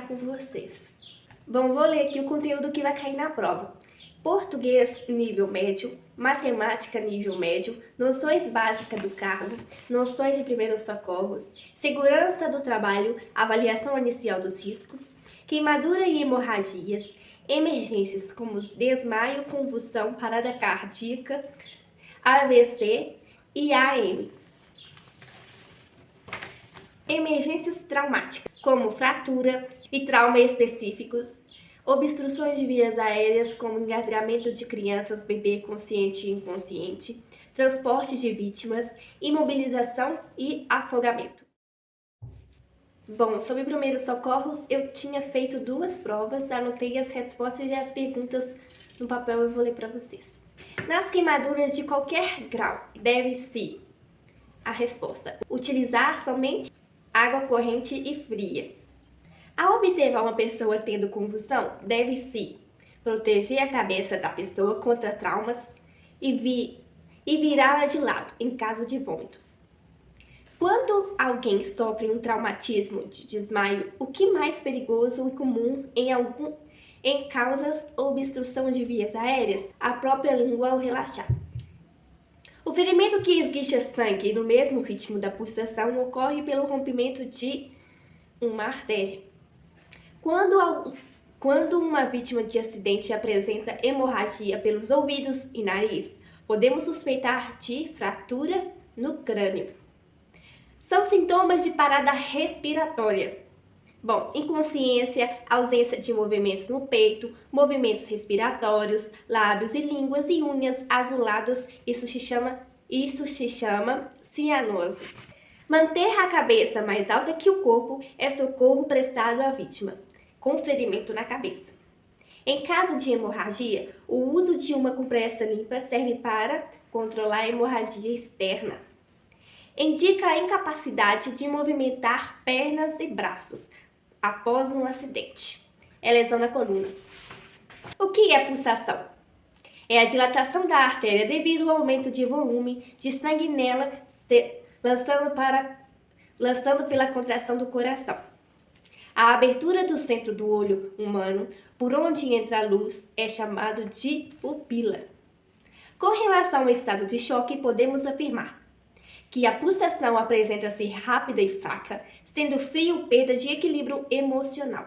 compartilhar com vocês. Bom, vou ler aqui o conteúdo que vai cair na prova. Português nível médio, matemática nível médio, noções básicas do cargo, noções de primeiros socorros, segurança do trabalho, avaliação inicial dos riscos, queimadura e hemorragias, emergências como desmaio, convulsão, parada cardíaca, AVC e AM. Emergências traumáticas, como fratura e trauma específicos, obstruções de vias aéreas, como engasgamento de crianças, bebê consciente e inconsciente, transporte de vítimas, imobilização e afogamento. Bom, sobre primeiros socorros, eu tinha feito 2 provas, anotei as respostas e as perguntas no papel e vou ler para vocês. Nas queimaduras de qualquer grau, deve-se, a resposta, utilizar somente água corrente e fria. Ao observar uma pessoa tendo convulsão, deve-se proteger a cabeça da pessoa contra traumas e virá-la de lado em caso de vômitos. Quando alguém sofre um traumatismo de desmaio, o que mais perigoso e comum em causas obstrução de vias aéreas, a própria língua ao relaxar. O ferimento que esguicha sangue no mesmo ritmo da pulsação ocorre pelo rompimento de uma artéria. Quando uma vítima de acidente apresenta hemorragia pelos ouvidos e nariz, podemos suspeitar de fratura no crânio. São sintomas de parada respiratória. Bom, inconsciência, ausência de movimentos no peito, movimentos respiratórios, lábios e línguas e unhas azuladas, isso se chama cianose. Manter a cabeça mais alta que o corpo é socorro prestado à vítima, com ferimento na cabeça. Em caso de hemorragia, o uso de uma compressa limpa serve para controlar a hemorragia externa. Indica a incapacidade de movimentar pernas e braços após um acidente. É lesão na coluna. O que é pulsação? É a dilatação da artéria devido ao aumento de volume de sangue nela, lançando pela contração do coração. A abertura do centro do olho humano, por onde entra a luz, é chamado de pupila. Com relação ao estado de choque, podemos afirmar que a pulsação apresenta-se rápida e fraca, sendo frio perda de equilíbrio emocional.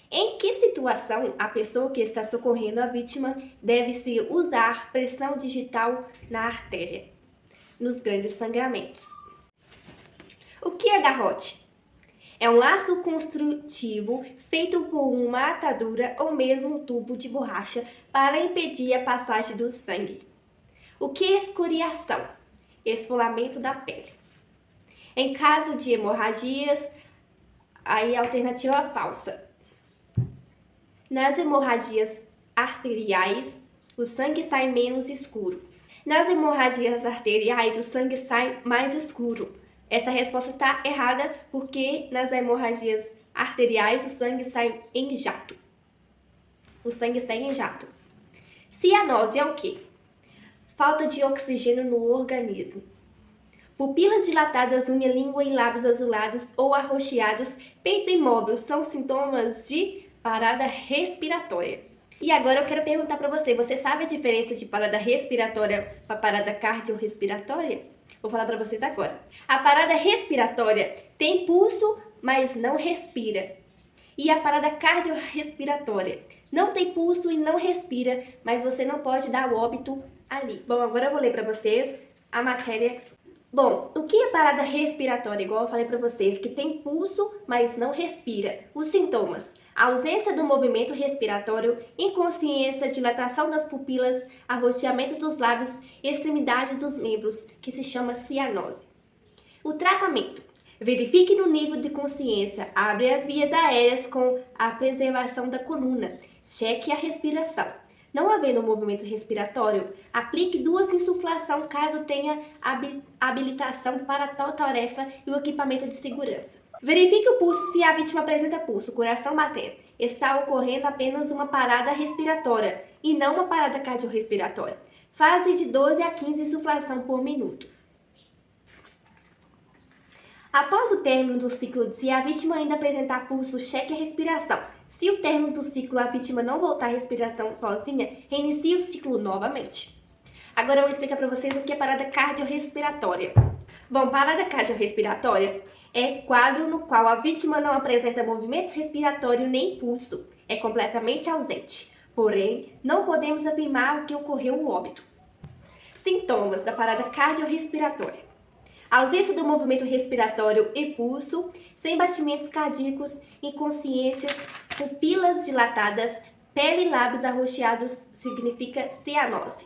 Em que situação a pessoa que está socorrendo a vítima deve-se usar pressão digital na artéria, nos grandes sangramentos? O que é garrote? É um laço construtivo feito por uma atadura ou mesmo um tubo de borracha para impedir a passagem do sangue. O que é escoriação? Esfolamento da pele. Em caso de hemorragias, aí a alternativa falsa. Nas hemorragias arteriais, o sangue sai menos escuro. Nas hemorragias arteriais, o sangue sai mais escuro. Essa resposta está errada porque nas hemorragias arteriais o sangue sai em jato. O sangue sai em jato. Cianose é o quê? Falta de oxigênio no organismo. Pupilas dilatadas, unha, língua e lábios azulados ou arroxeados, peito imóvel são sintomas de parada respiratória. E agora eu quero perguntar para você sabe a diferença de parada respiratória para parada cardiorrespiratória? Vou falar para vocês agora. A parada respiratória tem pulso, mas não respira. E a parada cardiorrespiratória não tem pulso e não respira, mas você não pode dar o óbito ali. Bom, agora eu vou ler para vocês a matéria. Bom, o que é parada respiratória? Igual eu falei para vocês, que tem pulso, mas não respira. Os sintomas: ausência do movimento respiratório, inconsciência, dilatação das pupilas, arroxeamento dos lábios e extremidade dos membros, que se chama cianose. O tratamento: verifique no nível de consciência, abre as vias aéreas com a preservação da coluna, cheque a respiração. Não havendo movimento respiratório, aplique 2 insuflação caso tenha habilitação para tal tarefa e o equipamento de segurança. Verifique o pulso se a vítima apresenta pulso, coração batendo. Está ocorrendo apenas uma parada respiratória e não uma parada cardiorrespiratória. Fase de 12 a 15 insuflação por minuto. Após o término do ciclo, se a vítima ainda apresentar pulso, cheque a respiração. Se o término do ciclo a vítima não voltar à respiração sozinha, reinicie o ciclo novamente. Agora eu vou explicar para vocês o que é parada cardiorrespiratória. Bom, parada cardiorrespiratória é quadro no qual a vítima não apresenta movimentos respiratórios nem pulso, é completamente ausente. Porém, não podemos afirmar o que ocorreu o óbito. Sintomas da parada cardiorrespiratória: ausência do movimento respiratório e pulso, sem batimentos cardíacos, inconsciência, pupilas dilatadas, pele e lábios arroxeados, significa cianose.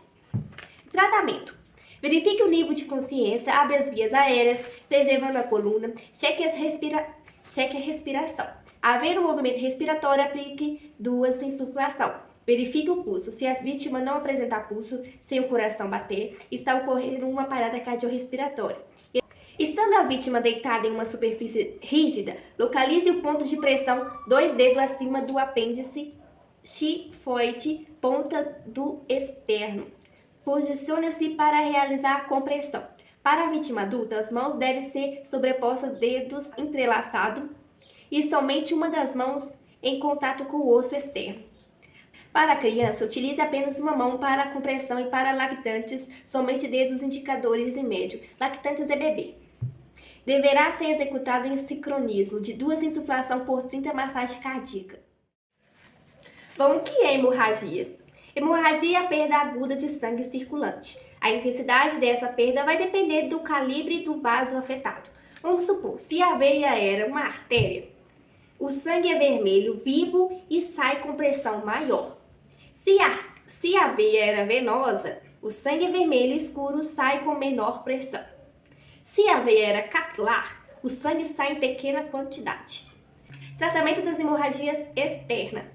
Tratamento: verifique o nível de consciência, abre as vias aéreas, preservando a coluna, cheque a respiração. Haver um movimento respiratório, aplique duas insuflação. Verifique o pulso. Se a vítima não apresentar pulso, sem o coração bater, está ocorrendo uma parada cardiorrespiratória. Estando a vítima deitada em uma superfície rígida, localize o ponto de pressão 2 dedos acima do apêndice xifoide, ponta do externo. Posicione-se para realizar a compressão. Para a vítima adulta, as mãos devem ser sobrepostas, dedos entrelaçados e somente uma das mãos em contato com o osso externo. Para a criança, utilize apenas uma mão para a compressão e para lactantes, somente dedos indicadores e médio. Lactantes é bebê. Deverá ser executado em sincronismo, de 2 insuflação por 30 massagem cardíaca. Bom, o que é hemorragia? Hemorragia é a perda aguda de sangue circulante. A intensidade dessa perda vai depender do calibre do vaso afetado. Vamos supor, se a veia era uma artéria, o sangue é vermelho vivo e sai com pressão maior. Se a veia era venosa, o sangue é vermelho escuro, sai com menor pressão. Se a veia era capilar, o sangue sai em pequena quantidade. Tratamento das hemorragias externas: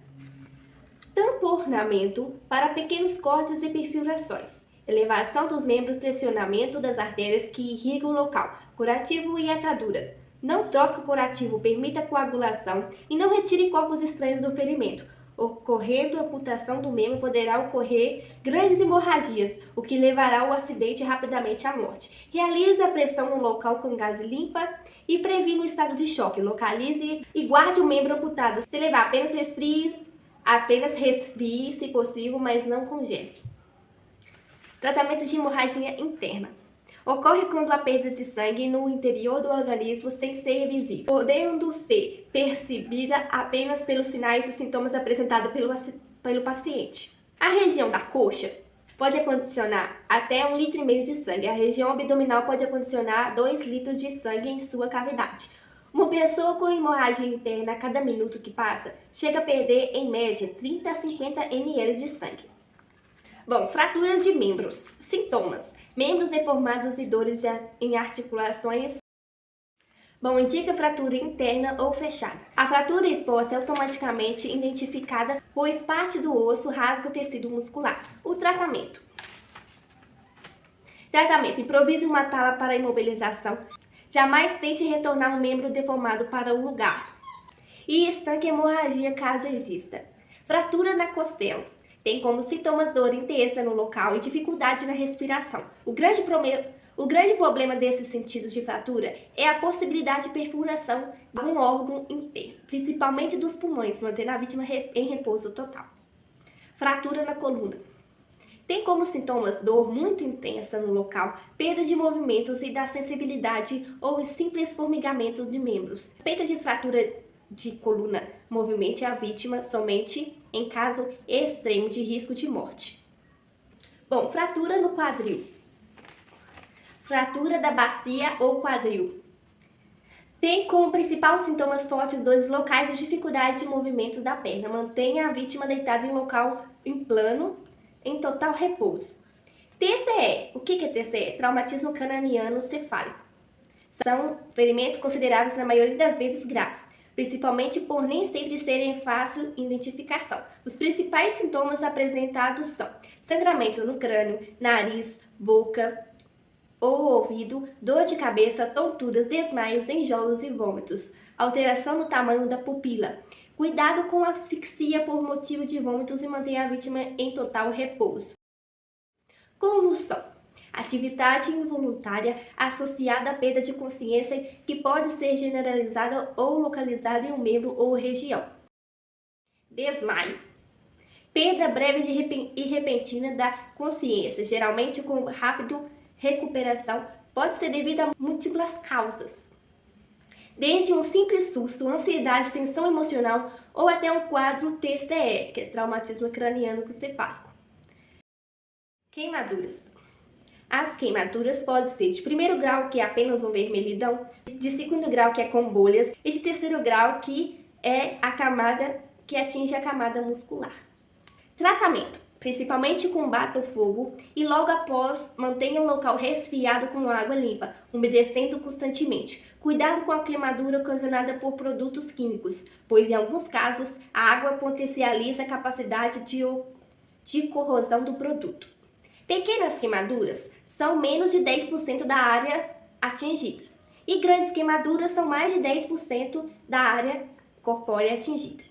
tamponamento para pequenos cortes e perfurações, elevação dos membros, pressionamento das artérias que irrigam o local, curativo e atadura. Não troque o curativo, permita a coagulação e não retire corpos estranhos do ferimento. Ocorrendo a amputação do membro, poderá ocorrer grandes hemorragias, o que levará ao acidente e rapidamente à morte. Realize a pressão no local com gás limpa e previna o estado de choque. Localize e guarde o membro amputado. Se levar, apenas resfrie, se possível, mas não congele. Tratamento de hemorragia interna: ocorre quando há perda de sangue no interior do organismo sem ser visível, podendo ser percebida apenas pelos sinais e sintomas apresentados pelo paciente. A região da coxa pode acondicionar até 1,5 litro de sangue. A região abdominal pode acondicionar 2 litros de sangue em sua cavidade. Uma pessoa com hemorragia interna, a cada minuto que passa, chega a perder, em média, 30 a 50 ml de sangue. Bom, fraturas de membros. Sintomas: membros deformados e dores em articulações. Bom, indica fratura interna ou fechada. A fratura exposta é automaticamente identificada, pois parte do osso rasga o tecido muscular. O tratamento: improvise uma tala para imobilização. Jamais tente retornar um membro deformado para o lugar. E estanque a hemorragia caso exista. Fratura na costela: tem como sintomas dor intensa no local e dificuldade na respiração. O grande problema desse sentido de fratura é a possibilidade de perfuração de um órgão interno, principalmente dos pulmões, mantendo a vítima em repouso total. Fratura na coluna: tem como sintomas dor muito intensa no local, perda de movimentos e da sensibilidade ou simples formigamento de membros. Suspeita de fratura de coluna: movimente a vítima somente em caso extremo de risco de morte. Bom, fratura no quadril: fratura da bacia ou quadril. Tem como principais sintomas fortes dores locais e dificuldade de movimento da perna. Mantenha a vítima deitada em local em plano, em total repouso. TCE. O que é TCE? Traumatismo craniano cefálico. São ferimentos considerados na maioria das vezes graves, principalmente por nem sempre serem fácil identificação. Os principais sintomas apresentados são sangramento no crânio, nariz, boca ou ouvido, dor de cabeça, tonturas, desmaios, enjoos e vômitos, alteração no tamanho da pupila. Cuidado com asfixia por motivo de vômitos e mantenha a vítima em total repouso. Convulsão: atividade involuntária associada à perda de consciência que pode ser generalizada ou localizada em um membro ou região. Desmaio. Perda breve e repentina da consciência, geralmente com rápida recuperação, pode ser devida a múltiplas causas. Desde um simples susto, ansiedade, tensão emocional ou até um quadro TCE, que é traumatismo craniano cefálico. Queimaduras. As queimaduras podem ser de primeiro grau, que é apenas um vermelhidão, de segundo grau, que é com bolhas, e de terceiro grau, que é a camada que atinge a camada muscular. Tratamento. Principalmente combata o fogo e logo após mantenha o local resfriado com água limpa, umedecendo constantemente. Cuidado com a queimadura ocasionada por produtos químicos, pois em alguns casos a água potencializa a capacidade de corrosão do produto. Pequenas queimaduras são menos de 10% da área atingida e grandes queimaduras são mais de 10% da área corpórea atingida.